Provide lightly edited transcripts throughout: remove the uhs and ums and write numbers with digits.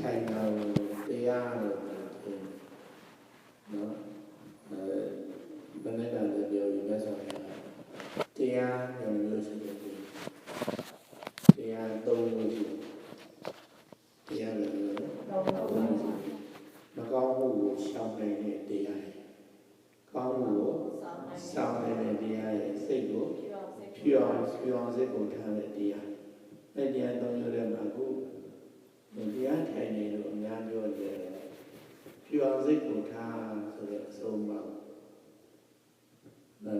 ထိုင်တာကိုတရားလို့နော်ဘယ်နဲ့ကလည်းပြောပြီးမြတ်စွာဘုရားတရားမျိုးရှိတယ်တရားသုံးမျိုးရှိတရားလည်းမကောင်းမှုကိုရှောင်နိုင်တဲ့တရားရဲ့ကောင်းမှုကိုရှောင်နိုင်တဲ့တရားရဲ့စိတ်ကိုဖြူအောင်စိတ်ကိုထားတဲ့တရားအဲ့တရားသုံးမျိုးထဲမှာအခုတရားထိုင်နေလို့အများပြောတယ်ဖြူအောင်စိတ်ကိုထားဆိုတဲ့အဆုံးအမ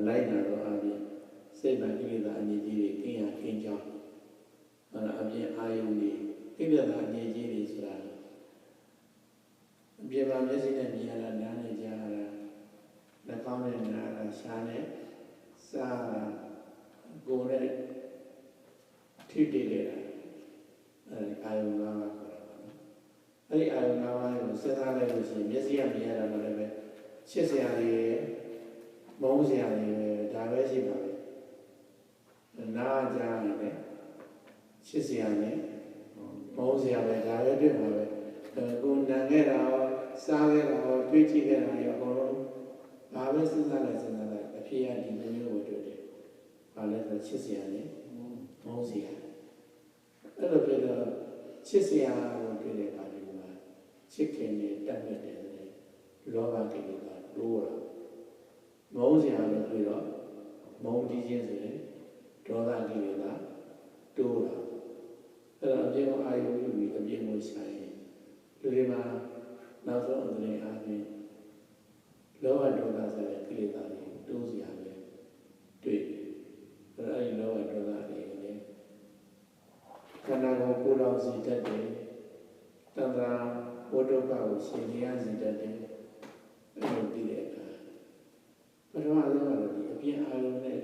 လိုက်တာတော့အပြင်စိတ်မှာကိလေသာအငြိကြီးတွေခင်းရခင်းကြောင်းအပြင်အာယုန်တွေကိလေသာအငြိကြီးတွေဆိုတာအပြင်မှာမျက်စိနဲ့မြင်ရတာနားနဲ့ကြားရတာနှာခေါင်းနဲ့နားရတာရှားနဲ့စားတာကိုယ်နဲ့ထိတိခဲ့တာအာယုန်ကအဲ့ဒီအာယုန်၅ပါးကိုစဉ်းစားလိုက်လို့ရှိရင်မျက်စိကမြင်ရတာလည်းပဲရှစ်ဆရာတွေမုန်းဆရာတွေဒါပဲရှိပါပဲနားကြားရင်လည်းရှစ်ဆရာနဲ့မုန်းဆရာပဲဒါပဲတွေ့မှာပဲကိုယ်နံခဲ့တာစားခဲ့တာတွေးကြည့်ခဲ့တာရောအကုန်လုံးဒါပဲစဉ်းစားလိုက်အဖြစ်ရဒီမျိုးကိုတွေ့တယ်ဘာလဲဆိုရှစ်ဆရာနဲ့မုန်းဆရာအဲ့လိုပြောတော့ရှစ်ဆရာကိုတွေ့တဲ့အခါဒီမှာချစ်ခင်နဲ့တတ်မြတ်တယ်လောဘကိလေသာတိုးတာမုန်းဆရာလို့ပြောတော့မုန်းကြီးခြင်းဆိုရင်ဒေါသကိလေသာတိုးတာအဲ့တော့အပြင်ကိုအာယုပြုပြီးအပြင်ကိုဆိုင်လူတွေမှာနောက်ဆုံးအတိုင်းအားဖြင့်လောဘဒေါသဆိုတဲ့ကိလေသာတွေတိုးစရာပဲတွေ့အဲ့ဒီလောဘဒေါသတွေလည်းခန္ဓာကိုယ်ကိုယ်တော်စီတတ်တယ်တဏ္ဍာဝတ္တုပကိုရှင်ရစီတတ်တယ်အဲ့လိုပြီးတဲ့အခါပထမဆုံးကတော့ဒီအပြင်အာရုံနဲ့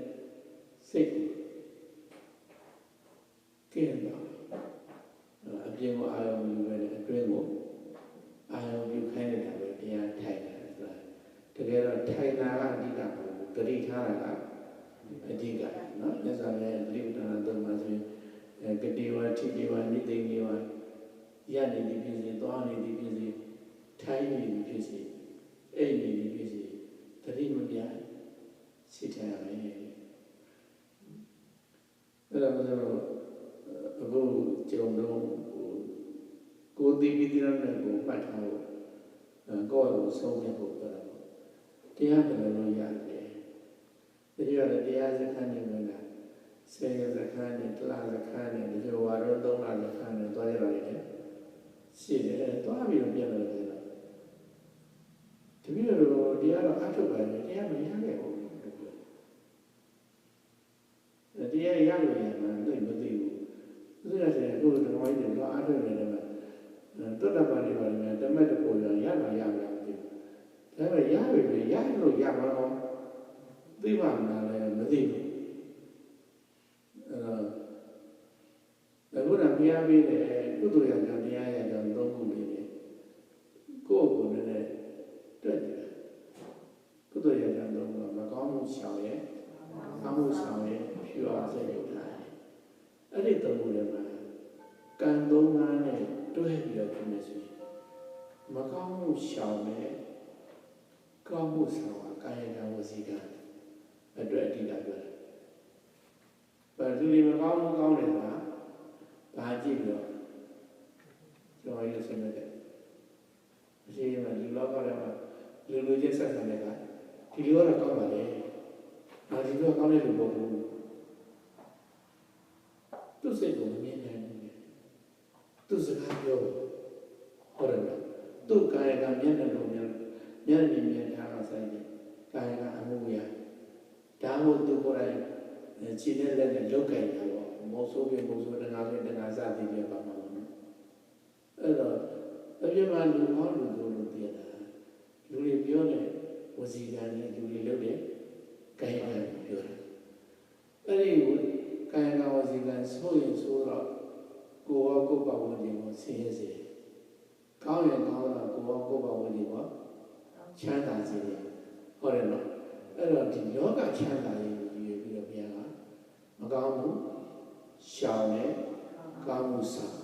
စိတ်ကိုကင်းတော့အပြင်ကိုအာရုံယူပဲအတွင်းကိုအာရုံယူခိုင်းနေတာပဲတရားထိုင်တာဆိုတာတကယ်တော့ထိုင်တာကအဓိကမဟုတ်ဘူးဂရိထားတာကအဓိကနော်မြတ်စွာဘုရားတိပ္ပဏသုံးပါဆိုရင်ဂတိဝထိတိဝနိသိနေဝရနေသည်ဖြစ်စေသွားနေသည်ဖြစ်စေထိုင်နေသည်ဖြစ်စေအိမ်နေသည်ဖြစ်စေတတိမပြရှိထားရမယ်အဲ့ဒါကတော့အခုကြုံတော့ကိုယ်တည်ပြီးတဲ့နဲ့ကိုမှတ်ထားဖို့ကိုယ့်ကိုဆုံးဖြတ်ဖို့ပြောတာပေါ့တရားဘယ်လိုလုပ်ရတယ်တရားစခန်းနေမှာဆယ်ရစခန်းနဲ့တလစခန်းနဲ့ဒီလိုဝါတော့သုံးလစခန်းနဲ့တွားရရတယ်ရှိတယ်တွားပြီးတော့ပြန်လာတယ်တပည့်တော်တရားတော့အထုတ်ပါတယ်တရားမရခဲ့ဘူးတရားရလို့ရမှာသိမသိဘူးသူကလည်းကိုယ်တော်ကြီးတော့အထုတ်နေတယ်မှာတုတ်တပါနေပါလိမ့်မယ်တမက်တပေါ်ရရမှာရမှာမသိဘူးဒါပေမဲ့ရပြီရလို့ရမှာတော့သိမှမလားလည်းမသိဘူးအခုတော့ဘုရားပေးတယ်ကုသိုလ်ရကြောင့်တရားရကြောင့်သုံးခုလေးတယ်ကိုယ့်ကိုယ်နဲ့တွေ့တယ်ကုသိုလ်ရကြောင့်သုံးခုမကောင်းမှုရှောင်ရဲ့ကောင်းမှုဆောင်ရဲ့ဖြူအောင်စိတ်လုပ်ထားတယ်အဲ့ဒီသုံးခုလည်းမှာကံသုံးပါးနဲ့တွဲပြီးတော့ဖြစ်နေဆိုရင်မကောင်းမှုရှောင်နဲ့ကောင်းမှုဆောင်ကကာယကံဝစီကံအတွက်အဓိကပြောတယ်။ဘာလို့ဒီမကောင်းမှုကောင်းတယ်လား။ဘာကြည့်လို့ကျွန်တော်ရဆုံးတယ်။အရှိန်မှာဒီလောကထဲမှာလူချင်းဆက်ဆံတဲ့ကဒီလိုတော့ကောင်းပါလေ။ဒါဒီလိုကောင်းတဲ့လူမဟုတ်ဘူး။သူ့စိတ်ကိုမမြင်နိုင်ဘူး။သူ့စကားပြောဟုတ်တယ်လား။သူ့ကာယကမျက်နှာလုံးမျက်မြင်ထားတာဆိုင်တယ်။ကာယကအမှုရဒါမှမဟုတ်သူကိုယ်တိုင်ခြေနဲ့လက်နဲ့လုတ်ကြိုင်တာပေါ့မောဆိုးပြမို့ဆိုတနာစသည်ပြပါမှာပေါ့နော်အဲ့တော့အပြစ်မှလူဟောလူကိုလို့သိရတာလူတွေပြောတယ်ဝစီကံနဲ့လူတွေလုပ်တယ်ကာယကံပြောတယ်အဲ့ဒီကာယကံဝစီကံဆိုရင်ဆိုတော့ကိုယ်ကကိုယ်ပါဝင်ခြင်းကိုဆင်းရဲစေကောင်းရင်ကောင်းတော့ကိုယ်ကကိုယ်ပါဝင်ခြင်းကိုချမ်းသာစေတယ်ဟုတ်တယ်နော်အဲ့တော့ဒီလောကချမ်းသာရေးကိုရည်ပြီးတော့ဘုရားကမကောင်းမှုရှောင်နဲ့ကောင်းမှုဆောင်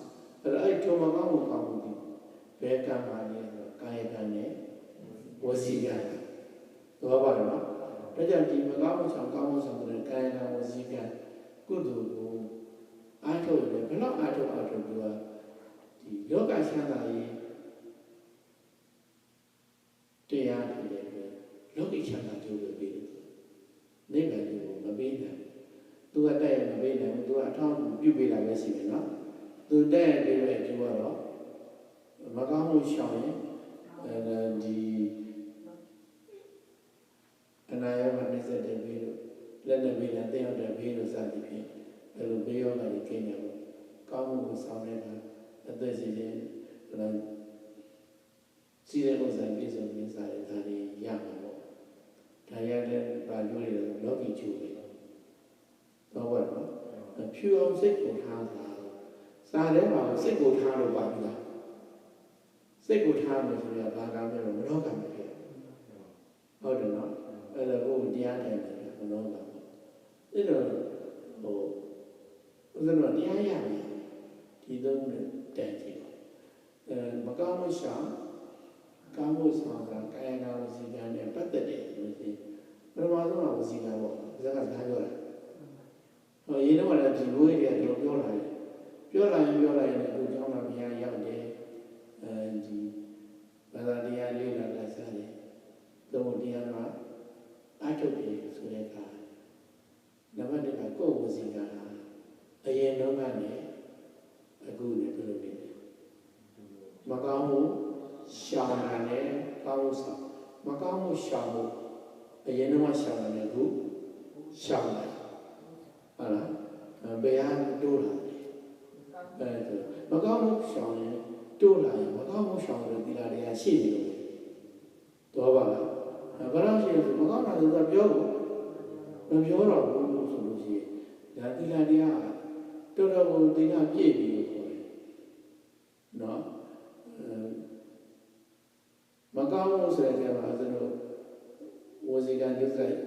အဲ့တော့အဲ့ဒီမကောင်းမှုကောင်းမှုဒီ ဘယ်ကံပါလဲဆိုကာယကံနဲ့ဝစီကံတော့ပါတော့ဒါကြောင့်ဒီမကောင်းမှုဆောင်ကောင်းမှုဆောင်တဲ့ကာယကံဝစီကံကုသိုလ်ကိုအားထုတ်တယ်ဘယ်တော့အားထုတ်သူကဒီယောဂချမ်းသာရေးတရားတွေလည်းလောကီချမ်းသာကြိုးပဲပေးတယ်နိဗ္ဗာန်ကိုမပေးနိုင်သူကတဲ့မပေးနိုင်သူကအထောက်ပြုပေးတာပဲရှိတယ်နော်သူတဲ့ပေးတဲ့ကျိုးကတော့မကောင်းမှုရှောင်ရင်ဒီအနာရောဂါနှိစ္စတဲ့ဘေးတို့လက်နဲ့ဘေးနဲ့တဲ့ရောက်တဲ့ဘေးတို့စသည်ဖြင့်ဘယ်လိုဘေးရောဂါတွေကျင်းနေလို့ကောင်းမှုကိုဆောင်တဲ့အခါအသက်ရှင်ခြင်းစီးတဲ့ဥစ္စာပြည့်စုံခြင်းစားတဲ့ဒါတွေရမှာပေါ့ဒါရတဲ့ဘာလို့လဲလောကီကျိုးပဲတော့ဘာလို့ဖြူအောင်စိတ်ကိုထားတာစားတဲ့မှာစိတ်ကိုထားလို့ပါပြီလားစိတ်ကိုထားလို့ဆိုရဘာကမ်းပြောလို့မနောကံပဲဖြစ်ဟုတ်တယ်နော်အဲ့ဒါကိုတရားတယ်မနောကံအဲ့တော့ဥစ္စာတော့တရားရမယ်ဒီသုံးနဲ့တန်ကြည့်ပါမကောင်းမှုရှောင်ကောင်းမှုဆောင်တာကာယကံဝစီကံနဲ့ပတ်သက်တယ်လို့ရှိရင်ပထမဆုံးကဝစီကံပေါ့ဇက်ကစကားပြောတာရေတော့လည်းဒီဘိုးကြီးတွေကပြောလာတယ်ပြောလာရင်အခုကျောင်းတော်ဘုရားရောက်တယ်ဒီဘာသာတရားလေးလာလာစားတယ်သုံးတရားမှာအထုတ်တယ်ဆိုတဲ့အခါနံပါတ်1ကကိုယ်ဝစီကံအရင်တော့ကနေအခုလည်းပြောလို့နေတယ်မကောင်းမှုရှောင်တာနဲ့ကောင်းမှုဆောင်မကောင်းမှုရှောင်မှုအရင်တော့ရှောင်တာနဲ့အခုရှောင်တာဟုတ်လားဘယ်ဟာတိုးလာလဲမကောင်းမှုရှောင်ရင်တိုးလာရင်မကောင်းမှုရှောင်လို့ဒီလာတွေကရှိနေလို့တော့ပါလားဘာလို့ရှိလဲမကောင်းတာဆိုတော့ပြောလို့မပြောတော့ဘူးဆိုလို့ရှိရင်ဒါဒီလာတွေကတော်တော်ကိုဒီလာပြည့်ပြီးခေါ်တယ်နော်မကောင်းဘူးဆိုတဲ့နေရာမှာကျွန်တော်ဝစီကံဒုစရိုက်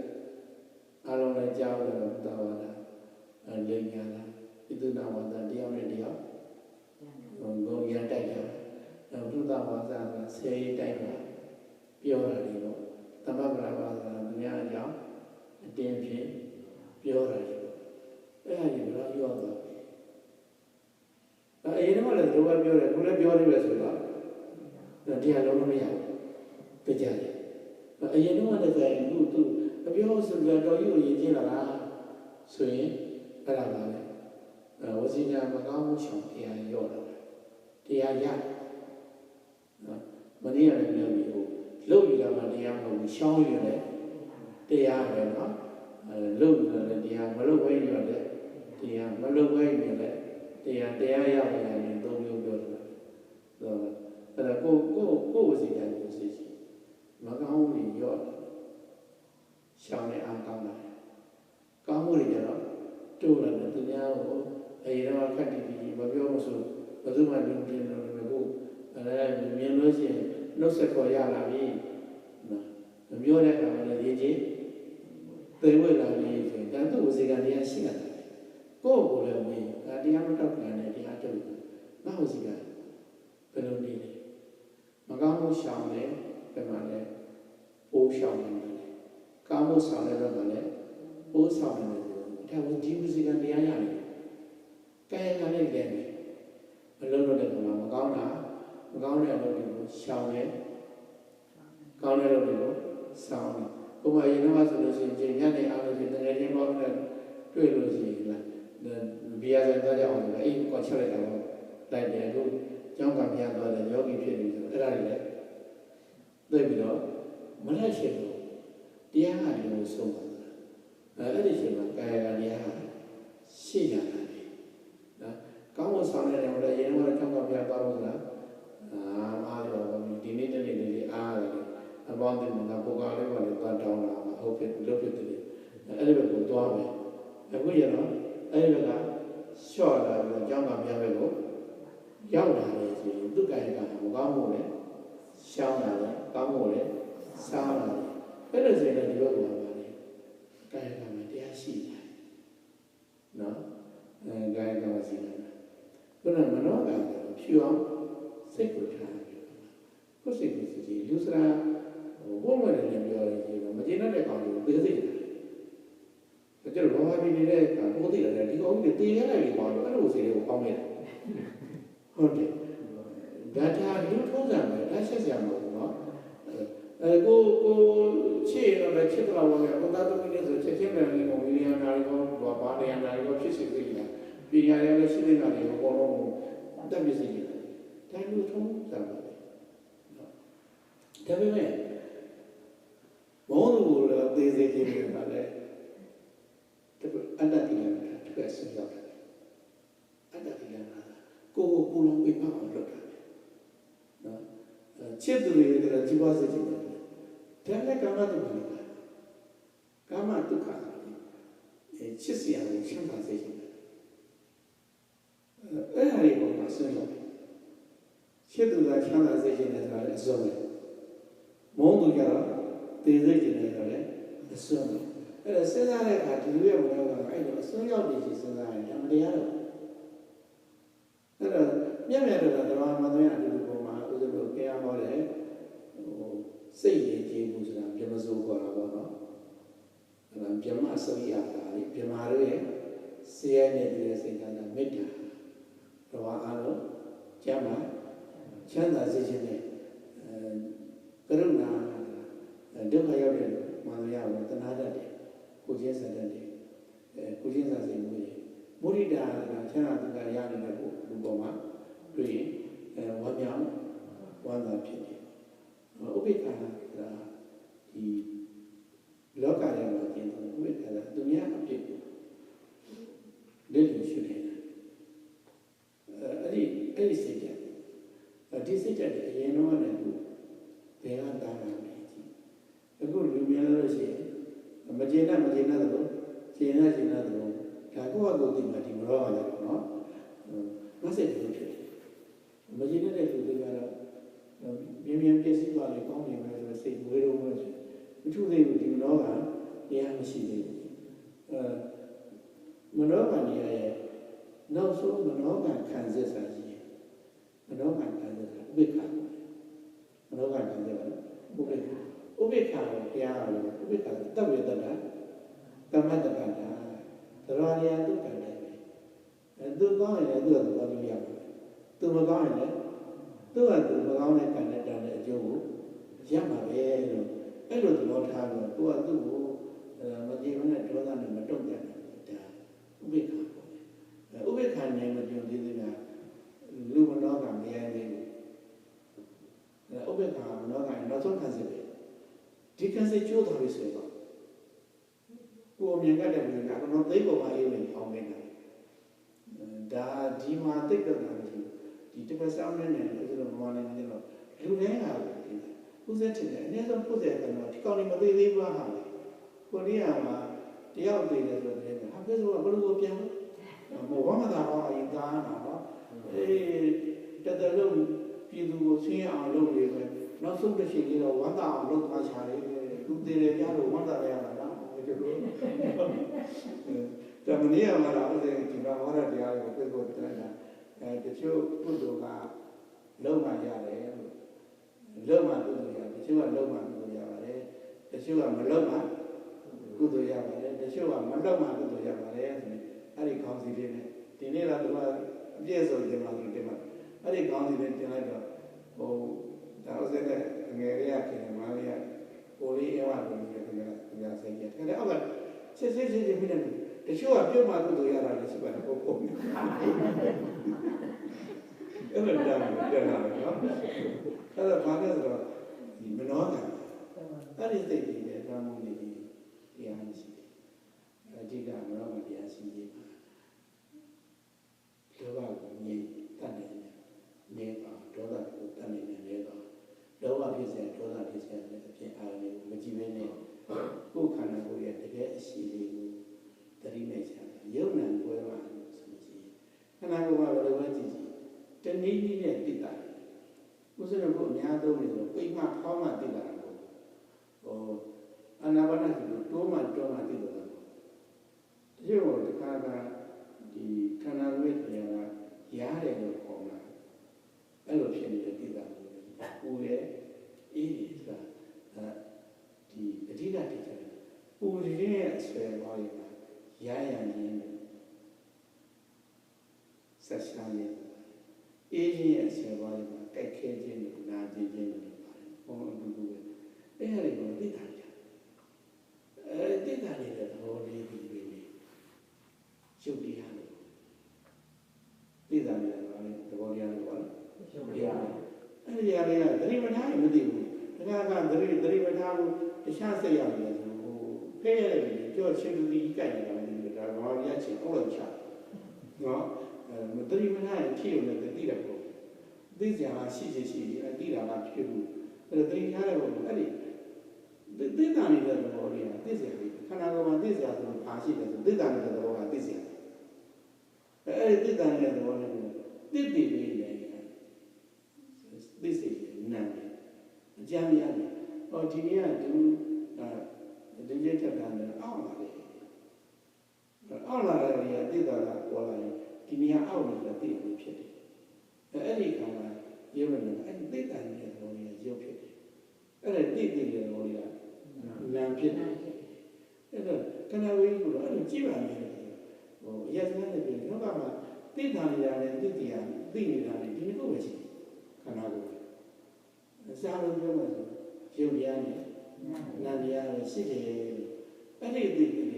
အားလုံးလည်းကြားလို့တော့ပါလားလိမ်ညာလားဣတုနာဝါဒတရားနဲ့တရားဂုံရတိုက်တာဘုဒ္ဓဘာသာကဆယ်ရေးတိုက်တာပြောတာတွေတော့သမဗရာဘာသာသူများအကြောင်းအတင်းဖြင့်ပြောတာတွေအဲ့ဒါကြီးဘယ်လိုပြောသွားလဲအရင်ကလည်းသူကပြောတယ်ခုလည်းပြောနေပဲဆိုတော့တရားလုံးမရဘူးကြတယ်အရင်တော့လည်းဆိုရင်သူအပြောဆိုကြတော့ယူရင်ကျင်းလာတာဆိုရင်အဲ့ဒါပါလေဝစီကံမကောင်းမှုရှောင်တရားရော့တာတရားရမနေ့ကလည်းပြောပြီးဟိုလုတ်ယူတာမှတရားမဟုတ်ဘူးရှောင်းယူတယ်တရားပဲနော်လုတ်ယူတယ်တရားမလုတ်ဝဲယူတယ်တရားမလုတ်ဝဲယူတယ်တရားရပါတယ်သုံးမျိုးပြောတယ်အဲ့ဒါကိုဝစီကံကိုသိရှိမကောင်းမှုတွေရော့ရှောင်းနေအောင်ကောင်းလာကောင်းမှုတွေကြတော့တိုးလာတယ်သူများကိုအရင်တော့ခက်တီတီမပြောမဆိုဘယ်သူမှလုံးပြင်းလို့မဟုတ်အဲ့မြင်လို့ရှိရင်နှုတ်ဆက်ခေါ်ရလာပြီမပြောတဲ့အခါမှာလည်းရေးကြီးသိဝဲလာပြီဆိုရင်ဒါသူ့ဝစီကံတရားရှိလာတယ်ကိုယ့်ကိုယ်လည်းမင်းဒါတရားမတောက်ခံနဲ့တရားထုတ်ငါဝစီကံဘယ်လိုနေလဲမကောင်းမှုရှောင်တယ်ဘယ်မှာလဲပိုးရှောင်တယ်ကောင်းမှုဆောင်တဲ့ဘက်မှာလဲပိုးဆောင်တယ်ဒါဝဒီဝစီကံတရားရတယ်ကဲကံနဲ့လည်းမလုံးလို့တဲ့ကောင်မကောင်းတာမကောင်းတဲ့အလုပ်တွေကိုရှောင်တယ်ကောင်းတဲ့အလုပ်တွေကိုဆောင်တယ်ဥပမာရင်တော့ဆိုလို့ရှိရင်ညနေအားလို့ရှိရင်တကယ်ချင်းပေါင်းနဲ့တွေ့လို့ရှိရင်လားဘီယာဆိုင်သွားကြအောင်ဆိုတော့အေးကွာချက်လိုက်တာပေါ့လိုက်တယ်အခုကျောင်းကပြန်သွားတယ်ယောဂီဖြစ်နေဆိုအဲ့ဒါတွေလည်းသိပြီးတော့မလက်ရှိလို့တရားဟာဒီလိုဆုံးပါအဲ့ဒီချိန်မှာကာယကံတရားရှိကြတာလေနော်ကောင်းမွန်ဆောင်တဲ့နေရာမှာရေတော့ကျောင်းကပြန်သွားလို့လားအားရောဒီနေ့တနေ့လေးအားရတယ်အပေါင်းတင်တာပိုကားလေးပါလေသွားတောင်းလာမှာဟုတ်ဖြစ်လို့ဖြစ်တယ်အဲ့ဒီဘက်ကိုသွားမယ်အခုရတော့အဲ့ဒီဘက်ကရှော့လာပြီးကျောင်းကပြန်ပဲကိုရောက်လာတယ်ဆိုရင်သူ့ကာယကံမကောင်းမှုနဲ့ရှောင်းလာတယ်ကောင်းမှုနဲ့ဆောင်းလာတယ်အဲ့ဒါဆိုရင်ဒီဘက်ကပါလေကာယကံတရားရှိတယ်နော်ကာယကံရှိတယ်ခုနမနောကံဖြူအောင်စိတ်ကိုထားပြီး ကိုယ်စိတ်ကိုစိတ်ကြီးလူစရာဘုံမဲ့တယ်ပြောရင်မကျေနပ်တဲ့ကောင်ကိုသိသိတယ်ကျတော့ဘာမှမနေတဲ့ကဘိုးသိတယ်ဒီကောင်ကြီးတည်ရလိုက်ပြီပေါ့အဲ့လိုစိတ်ကိုပေါင်းနေတာဟုတ်တယ်ဒါတာလူထုံးစံပဲဒါဆက်စရာမဟုတ်ဘူးနော်ကိုချစ်ရတော့ချစ်တော့ဘာလဲဘုရားတော်ကြီးဆိုချက်ချင်းလည်းမီလီယံနာရီကိုဘာနေရာနာရီကိုဖြစ်စေသေးတယ်ပြည်ရရလည်းရှိနေတာတွေဘောလုံးတက်ပြစီတယ်ဒါလူထုံးစံပဲဒါပေမဲ့ဘောလုံးကိုလည်းသေးသေးချင်းနေတာလေအတ္တတိယနာတစ်ခါစဉ်းစားတယ်အတ္တတိယနာကိုလုံးပြပါအောင်လုပ်တာနော်ချစ်သူတွေကကြည်ပွားစေချင်တယ်ဒါလည်းကာမတုခကာမတုခချစ်စရာကိုချမ်းသာစေချင်တယ်အဲ့ဒါလေးပေါ်မှာစဉ်းစားတယ်ချစ်သူကချမ်းသာစေချင်တယ်ဆိုတာလည်းအစွမ်းပဲမုန်းသူကြတော့တည်စေချင်တယ်ဆိုတာလည်းအစွမ်းပဲအဲ့ဒါစဉ်းစားတဲ့အခါဒီလိုရဲ့ဘဝကအဲ့လိုအစွမ်းရောက်နေချင်စဉ်းစားရင်မတရားတော့အဲ့တော့မြတ်မြတ်တော်ကဓမ္မမသွင်းအတူတူပေါ်မှာဥစ္စာကိုကြရဟောတယ်စိတ်ရည်ကြည်မှုဆိုတာပြမစိုးခေါ်တာပေါ့နော်အဲ့ဒါပြမစရိယတာလေပြမတို့ရဲ့စေရနေတဲ့စိတ်ကမေတ္တာတော်အားလုံးကျမ်းမှာချမ်းသာစေခြင်းနဲ့ကရုဏာဒုက္ခရောက်တဲ့မာနရကိုတနာတတ်တယ်ကိုချင်းစတဲ့တယ်ကိုချင်းစာစိတ်မှုတွေမုဒိတာကချမ်းသာဒုက္ခရနေတဲ့လူပေါ်မှာတွေ့ရင်ဝမ်းမြောက်ဝမ်းသာဖြစ်တယ်ဥပိ္ပခာဆိုတာဒီလောကရဲ့မှာကျင့်တယ်ဥပိ္ပခာကသူများအဖြစ်လက်လို့ရှိနေတာအဲ့ဒီစိတ်ကြဒီစိတ်ကြတဲ့အရင်တော့လည်းသူဘယ်ကတားတာလဲကြည့်အခုလူများလို့ရှိရင်မကျေနပ်သလိုကျေနပ်သလိုဒါကိုယ့်အကူသိမှဒီမရောရဘူးနော်မစိတ်ဘူးဖြစ်မကျေနပ်တဲ့လူတွေကတော့မြင်ပြည့်စည်သွားလေကောင်းနေမယ်ဆိုစိတ်ဝေးတော့လို့မထူးသေးဘူးဒီမနောကတရားမရှိသေးဘူးမနောကနေရဲ့နောက်ဆုံးမနောကခံစစ်စာကြီးမနောကခံစစ်စာဥပိ္ပခာမနောကခံစစ်ပါဥပိ္ပခာကိုတရားရလို့ဥပိ္ပခာတပ်ရတတ်တာကမ္မတက္ကတာသရဏယတုကံတယ်သူကောင်းရင်လည်းသူ့ကိုသွားလို့ရတယ်သူမကောင်းရင်လည်းသူ့ဟာသူမကောင်းတဲ့ကံနဲ့တန်တဲ့အကျိုးကိုရမှာပဲလို့အဲ့လိုသဘောထားလို့သူကသူ့ကိုမကြည်မနဲ့ဒေါသနဲ့မတုံ့ပြန်ဘူးဒါဥပိ္ပခာပေါ့ဥပိ္ပခာနဲ့မကြုံသေးသေးလားလူမနောကမရသေးဘူးဥပိ္ပခာမနောကနောက်ဆုံးခံစစ်ပဲဒီခံစစ်ကျိုးတော်ပြီဆိုတော့ကိုယ်မြင်ကြတဲ့လူကတော့သိပေါ်မှာအေးနေအောင်နေတာဒါဒီမှာသိတော့တာမရှိဒီတစ်ပတ်ဆောင်နေတယ်ဆိုတော့ဘာလဲနေတော့လူတိုင်းဟာဥစ္စာတင်တယ်အနည်းဆုံးပုစေကတော့ဒီကောင်လေးမသေးသေးဘူးဟာကိုလေးကမှာတယောက်သေးတယ်ဆိုတဲ့ဟာပြဆိုတော့ဘယ်လိုကိုပြန်လို့ဘောမသာဟောအရင်သားတာနော်တလုံးပြည်သူကိုဆင်းရအောင်လုပ်နေပဲနောက်ဆုံးတစ်ချိန်လေးတော့ဝမ်းသာအောင်လုပ်သွားချာတယ်လူသေးတယ်ကြားလို့ဝမ်းသာရတာနော်ဒီလိုဒါမနည်းအောင်လာဥစ္စာဒီမှာဟောတဲ့တရားကိုပြေဖို့တက်တာတချို့ကုသိုလ်ကလုံးမှရတယ်လုံးမှကုသိုလ်ရတယ်တချို့ကလုံးမှကုသိုလ်ရပါတယ်တချို့ကမလုံးမှကုသိုလ်ရပါတယ်တချို့ကမလုံးမှကုသိုလ်ရပါတယ်ဆိုရင်အဲ့ဒီခေါင်းစီလေးနဲ့ဒီနေ့တော့သူကအပြည့်စုံတင်ပါလို့တင်ပါအဲ့ဒီခေါင်းစီလေးတင်လိုက်တော့ဒါဥစ္စာနဲ့ငယ်လေးရခင်မာလေးရကိုလေးအဝါလို့ပြောတယ်ခင်ဗျာစိတ်ကြတယ်အောက်ကစစ်ပြီးနေတချို့ကပြုတ်မှကုသိုလ်ရတာလည်းရှိပါတယ်ပုံအဲ့လိုတမ်းတယ်နော်အဲ့တော့ဘာလဲဆိုတော့ဒီမနောကအဲ့ဒီစိတ်ကြီးတဲ့ဓမ္မုန်ကြီးတရားမရှိတယ်အဓိကမနောကတရားရှိရေးပါလောဘကိုငြိမ်တတ်နေတယ်နေပါဒေါသကိုတတ်နေတယ်နေပါလောဘဖြစ်စေဒေါသဖြစ်စေလည်းအဖြစ်အားလည်းမကြည့်ဘဲနဲ့ကိုယ်ခန္ဓာကိုယ်ရဲ့တကယ်အရှိလေးကိုတတိနဲ့ချမ်းယုံနာပွဲမှာဆိုလို့ရှိရင်ခန္ဓာကိုယ်မှာဘယ်လိုပဲကြည့်တနည်းနည်းနဲ့သိတာဥစ္စာတို့အများသုံးနေဆိုပိတ်မှဖောင်းမှသိတာပေါ့အနာဘာနာဆိုတိုးမှသိတာပေါ့ဒီလိုတခါကဒီခန္ဓာကိုယ်ရဲ့တရားကရားတယ်လို့ခေါ်မှာအဲ့လိုဖြစ်နေတဲ့သိတာပေါ့ ပူရဲ့အေးတယ်ဆိုတာဒီအဓိကတိကျတယ်ပူရင်းရဲ့အဆွဲသွားရတာရရရင်းဆက်ရှားနေအေးကြီးရဲ့အဆွဲသွားရတာတိုက်ခဲခြင်းနဲ့နာကျင်ခြင်းနဲ့ပါတယ်ဘုံအတူတူပဲအဲ့ဒါတွေကိုသိတာကြသိတာနေတဲ့သဘောလေးဒီလိုလေးရှုပ်တရားလို့သိတာနေတဲ့သဘောတရားလို့ပါရှုပ်တရားအဲ့ဒီအရာတွေကသတိပဋ္ဌာန်မသိဘူးဒါကသတိပဋ္ဌာန်ကိုတခြားစိတ်ရတယ်ဆိုဟိုဖဲရတယ်ကြောချင်းလူကြီးကြိုက်နေတာမသိဘူးဒါဘာရချင်းအောက်လောက်ချနော်မသတိပဋ္ဌာန်ဖြစ်ရုံနဲ့သိတယ်ပေါ့သိကြတာရှိသိတာကဖြစ်ဘူးအဲ့ဒါသတိထားတယ်ပေါ့အဲ့ဒီသိတာနေတဲ့သဘောလေးကသိစရာလေးခန္ဓာကိုယ်မှာသိစရာဆိုဘာရှိလဲဆိုသိတာနေတဲ့သဘောကသိစရာအဲ့ဒီသိတာနေတဲ့သဘောလေးကိုသိလေးနေသိစေနာတယ်အကြမ်းရတယ်ဟောဒီနေ့ကဒီလေးထပ်တာနဲ့အောက်လာတယ်အောက်လာတယ်ကသိတာကပေါ်လာရင်ဒီနေ့အောက်နေတာသိလို့ဖြစ်တယ်အဲ့ဒီကံကရုပ်နဲ့အဲ့ဒီသိတာနေတဲ့သဘောလေးကရုပ်ဖြစ်တယ်အဲ့ဒါသိတဲ့သဘောလေးကနာဖြစ်တယ်အဲ့တော့ခန္ဓာဝိညာဉ်ကိုတော့အဲ့လိုကြည့်ပါမယ်ဟိုရက်စမ်းတဲ့ပြင်လောကမှာသိတာနေတာနဲ့သိတရားသိနေတာနဲ့ဒီလိုပဲရှိတယ်ခန္ဓာကိုယ်စားလို့ပြောမှဆိုရုပ်ရည်နဲ့နာမ်ရည်ရှိတယ်အဲ့ဒီသိ